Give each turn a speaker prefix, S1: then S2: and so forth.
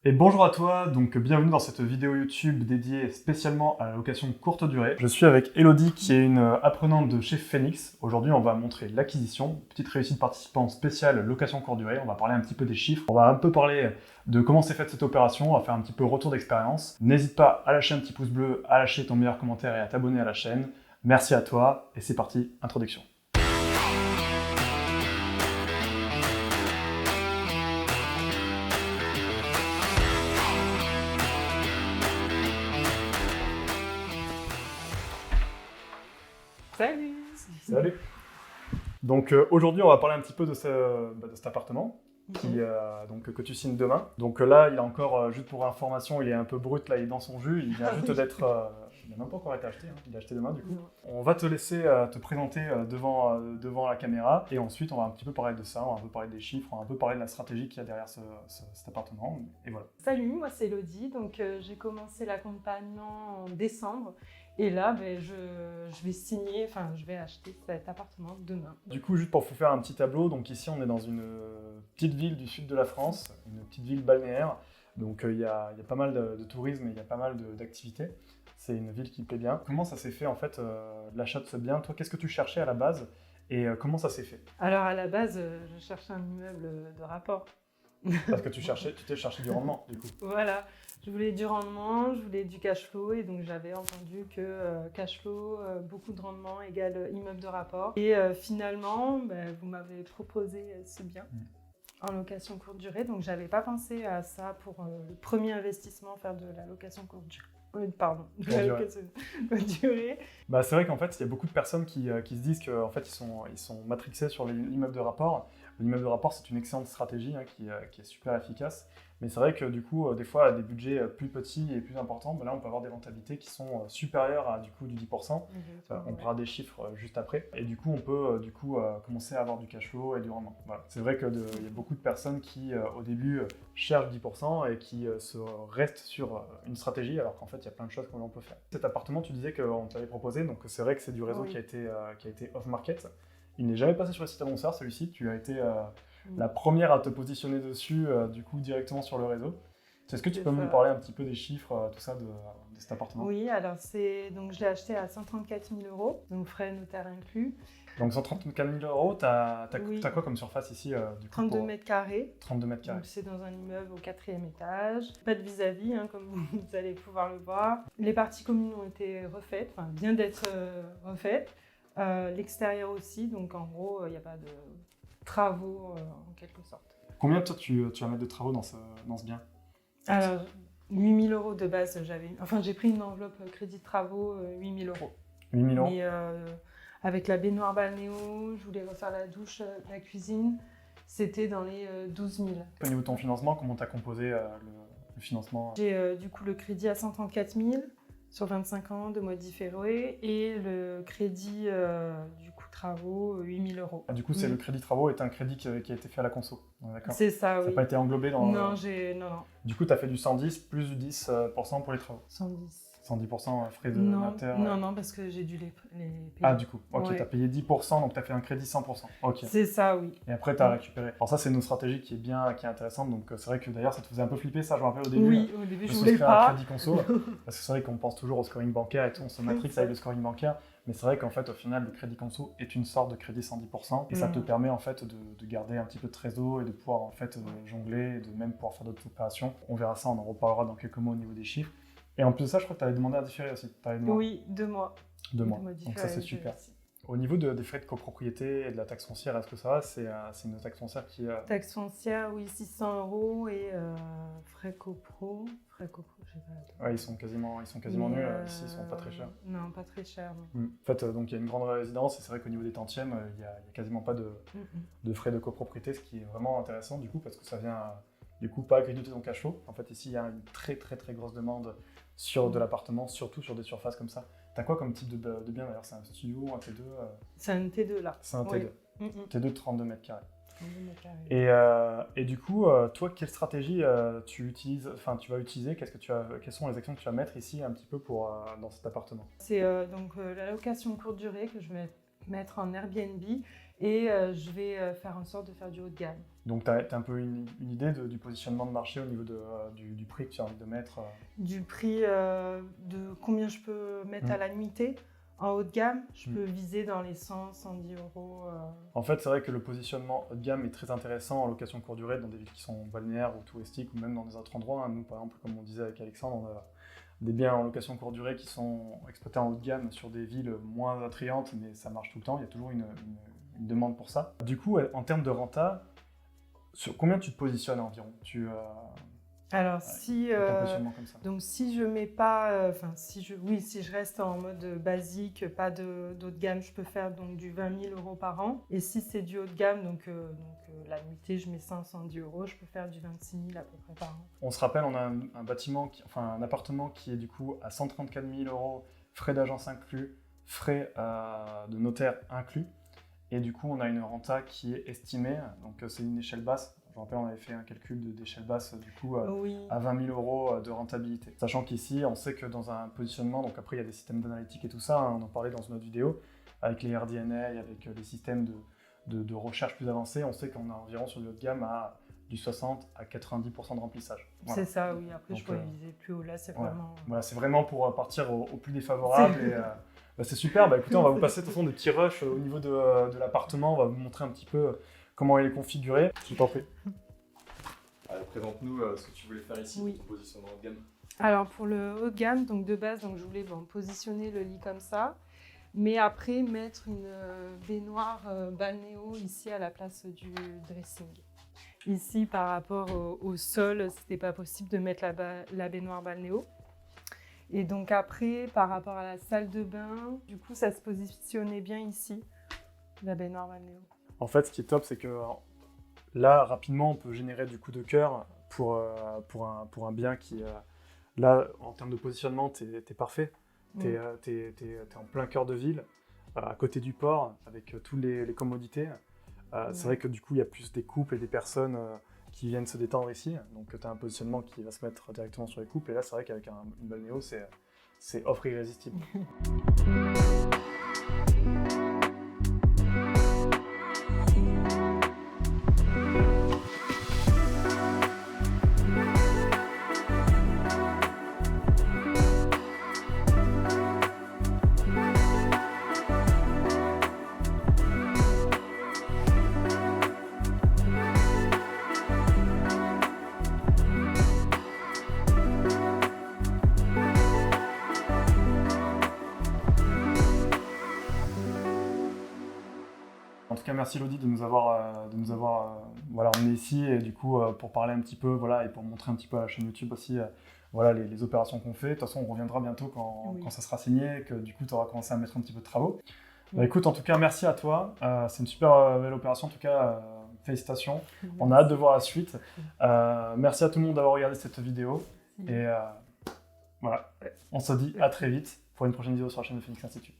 S1: Et bonjour à toi, donc bienvenue dans cette vidéo YouTube dédiée spécialement à la location courte durée. Je suis avec Elodie qui est une apprenante de chez Phoenix. Aujourd'hui on va montrer l'acquisition, petite réussite participant spéciale location courte durée. On va parler un petit peu des chiffres, on va un peu parler de comment s'est faite cette opération, on va faire un petit peu retour d'expérience. N'hésite pas à lâcher un petit pouce bleu, à lâcher ton meilleur commentaire et à t'abonner à la chaîne. Merci à toi et c'est parti, introduction.
S2: Salut!
S1: Salut! Donc aujourd'hui, on va parler un petit peu de cet appartement que tu signes demain. Donc là, il est encore, juste pour information, il est un peu brut, là, il est dans son jus. Il vient juste d'être... il n'a même pas encore été acheté, hein. Il est acheté demain du coup.
S2: Non.
S1: On va te laisser te présenter devant la caméra et ensuite, on va un petit peu parler de ça, on va un peu parler des chiffres, on va un peu parler de la stratégie qu'il y a derrière cet appartement. Et voilà.
S2: Salut, moi c'est Elodie. Donc j'ai commencé l'accompagnement en décembre et là je vais signer, enfin je vais acheter cet appartement demain.
S1: Du coup, juste pour vous faire un petit tableau, donc ici on est dans une petite ville du sud de la France, une petite ville balnéaire. Donc il y a pas mal de tourisme et il y a pas mal d'activités. C'est une ville qui plaît bien. Comment ça s'est fait en fait l'achat de ce bien? Toi, qu'est-ce que tu cherchais à la base et comment ça s'est fait?
S2: Alors à la base, je cherchais un immeuble de rapport.
S1: Parce que tu t'es cherché du rendement du coup.
S2: Voilà, je voulais du rendement, je voulais du cash flow et donc j'avais entendu que cash flow, beaucoup de rendement égale immeuble de rapport. Et finalement, vous m'avez proposé ce bien en location courte durée, donc j'avais pas pensé à ça pour le premier investissement, faire de la location courte durée. De la location courte durée.
S1: Bah, c'est vrai qu'en fait, il y a beaucoup de personnes qui se disent qu'en fait, ils sont matrixés sur l'immeuble de rapport. L'immeuble de rapport, c'est une excellente stratégie qui est super efficace. Mais c'est vrai que du coup, des fois, à des budgets plus petits et plus importants, là, on peut avoir des rentabilités qui sont supérieures à du coup du 10%. On parlera des chiffres juste après. Et du coup, on peut commencer à avoir du cash flow et du rendement. Voilà. C'est vrai qu'il y a beaucoup de personnes qui, au début, cherchent 10% et qui se restent sur une stratégie, alors qu'en fait, il y a plein de choses que l'on peut faire. Cet appartement, tu disais qu'on t'avait proposé, donc c'est vrai que c'est du réseau qui a été off-market. Il n'est jamais passé sur le site annonceur, celui-ci. Tu as été la première à te positionner dessus, du coup, directement sur le réseau. Est-ce que tu peux me parler un petit peu des chiffres, tout ça, de cet appartement?
S2: Oui, alors donc je l'ai acheté à 134 000 €, donc frais notaire inclus.
S1: Donc 134 000 €, t'as quoi comme surface ici du coup,
S2: 32 mètres carrés.
S1: 32 mètres carrés.
S2: Donc c'est dans un immeuble au 4e étage. Pas de vis-à-vis, comme vous allez pouvoir le voir. Les parties communes ont été refaites, enfin bien d'être refaites. L'extérieur aussi, donc en gros, il n'y a pas de travaux en quelque sorte.
S1: Combien toi tu vas mettre de travaux dans ce bien?
S2: Alors, 8 000 € de base, j'ai pris une enveloppe crédit de travaux, 8 000 €.
S1: 8 000 €.
S2: Mais avec la baignoire balnéo, je voulais refaire la douche, la cuisine, c'était dans les 12 000.
S1: Au niveau de ton financement, comment tu as composé le financement?
S2: J'ai du coup le crédit à 134 000 sur 25 ans de mois différés et le crédit du coup travaux 8 000 €.
S1: Ah, du coup, c'est le crédit travaux est un crédit qui a été fait à la conso. D'accord.
S2: C'est ça, oui.
S1: Ça n'a pas été englobé dans...
S2: Non, non.
S1: Du coup, tu as fait du 110 plus du 10% pour les travaux.
S2: 110.
S1: 110% frais de
S2: Non,
S1: notaire.
S2: Non, parce que j'ai dû les payer.
S1: Ah, du coup, ok,
S2: Ouais.
S1: tu as payé 10%, donc tu as fait un crédit 100%. Ok.
S2: C'est ça, oui.
S1: Et après, tu as récupéré. Alors ça, c'est une stratégie qui est intéressante. Donc c'est vrai que d'ailleurs, ça te faisait un peu flipper, ça, je me rappelle au début.
S2: Oui, au début, je voulais
S1: souscrire
S2: pas.
S1: un crédit conso, parce que c'est vrai qu'on pense toujours au scoring bancaire et tout, on se matrixe avec le scoring bancaire. Mais c'est vrai qu'en fait, au final, le crédit conso est une sorte de crédit 110%. Et ça te permet en fait de garder un petit peu de trésor et de pouvoir en fait jongler et de même pouvoir faire d'autres opérations. On verra ça, on en reparlera dans quelques mots au niveau des chiffres. Et en plus de ça, je crois que tu avais demandé à différer aussi.
S2: Oui, 2 mois.
S1: 2 mois. Donc ça, c'est super. Au niveau des frais de copropriété et de la taxe foncière, est-ce que ça va? C'est une taxe foncière qui...
S2: Taxe foncière, oui, 600 € et frais copro, je sais pas.
S1: Ouais, ils sont quasiment nuls. Ici, ils sont pas très chers.
S2: Non, pas très chers.
S1: En fait, donc il y a une grande résidence et c'est vrai qu'au niveau des tantièmes, il n'y a quasiment pas de frais de copropriété, ce qui est vraiment intéressant du coup parce que ça vient du coup pas grignoter ton cash flow. En fait, ici, il y a une très très très grosse demande sur de l'appartement, surtout sur des surfaces comme ça. T'as quoi comme type de bien d'ailleurs? C'est un studio, un T2
S2: C'est un T2 là.
S1: C'est un T2.
S2: Oui.
S1: T2 de 32 mètres carrés.
S2: 32 mètres carrés.
S1: Et du coup, toi, quelle stratégie tu vas utiliser? Quelles sont les actions que tu vas mettre ici un petit peu dans cet appartement?
S2: C'est donc la location courte durée que je vais mettre en Airbnb et je vais faire en sorte de faire du haut de gamme.
S1: Donc, tu as un peu une idée du positionnement de marché au niveau du prix que tu as envie de mettre
S2: Du prix de combien je peux mettre à la nuitée. En haut de gamme, je peux viser dans les 100, 110 euros.
S1: En fait, c'est vrai que le positionnement haut de gamme est très intéressant en location courte durée dans des villes qui sont balnéaires ou touristiques ou même dans des autres endroits. Nous, par exemple, comme on disait avec Alexandre, on a des biens en location courte durée qui sont exploités en haut de gamme sur des villes moins attrayantes, mais ça marche tout le temps. Il y a toujours une demande pour ça. Du coup, en termes de renta, sur combien tu te positionnes environ
S2: Alors si
S1: comme ça.
S2: donc si je mets pas, si je reste en mode basique, pas d'haut de gamme, je peux faire donc du 20 000 euros par an. Et si c'est du haut de gamme, la nuitée, je mets 510 euros, je peux faire du 26 000 à peu près par an.
S1: On se rappelle, on a un appartement qui est du coup à 134 000 euros, frais d'agence inclus, frais de notaire inclus. Et du coup, on a une renta qui est estimée, donc c'est une échelle basse. Je me rappelle, on avait fait un calcul d'échelle basse du coup à 20 000 euros de rentabilité. Sachant qu'ici, on sait que dans un positionnement, donc après il y a des systèmes d'analytique et tout ça, on en parlait dans une autre vidéo, avec les RDNA, avec les systèmes de recherche plus avancés, on sait qu'on a environ sur le haut de gamme à du 60 à 90% de remplissage.
S2: Voilà. C'est ça, oui. Après, je pourrais viser plus haut. Là, c'est vraiment...
S1: Voilà, c'est vraiment pour partir au plus défavorable. C'est super. Écoutez, on va vous passer de toute façon des petits rushs au niveau de l'appartement. On va vous montrer un petit peu comment il est configuré. Je t'en prie. Allez, présente-nous ce que tu voulais faire ici pour ton positionnement haut de gamme.
S2: Alors, pour le haut de gamme, donc de base, je voulais positionner le lit comme ça. Mais après, mettre une baignoire balnéo ici à la place du dressing. Ici, par rapport au sol, c'était pas possible de mettre la baignoire balnéo. Et donc après, par rapport à la salle de bain, du coup, ça se positionnait bien ici, la baignoire balnéo.
S1: En fait, ce qui est top, c'est que là, rapidement, on peut générer du coup de cœur pour un bien qui, là, en termes de positionnement, t'es parfait. T'es en plein cœur de ville, à côté du port, avec toutes les commodités. C'est vrai que du coup, il y a plus des couples et des personnes qui viennent se détendre ici. Donc, tu as un positionnement qui va se mettre directement sur les couples. Et là, c'est vrai qu'avec une balnéo, c'est offre irrésistible. En tout cas, merci Elodie de nous avoir emmenés ici et du coup pour parler un petit peu et pour montrer un petit peu à la chaîne YouTube aussi les opérations qu'on fait. De toute façon, on reviendra bientôt quand ça sera signé et que du coup tu auras commencé à mettre un petit peu de travaux. Écoute, en tout cas, merci à toi. C'est une super belle opération. En tout cas, félicitations. Merci. On a hâte de voir la suite. Merci à tout le monde d'avoir regardé cette vidéo. Et on se dit à très vite pour une prochaine vidéo sur la chaîne de Phoenix Institute.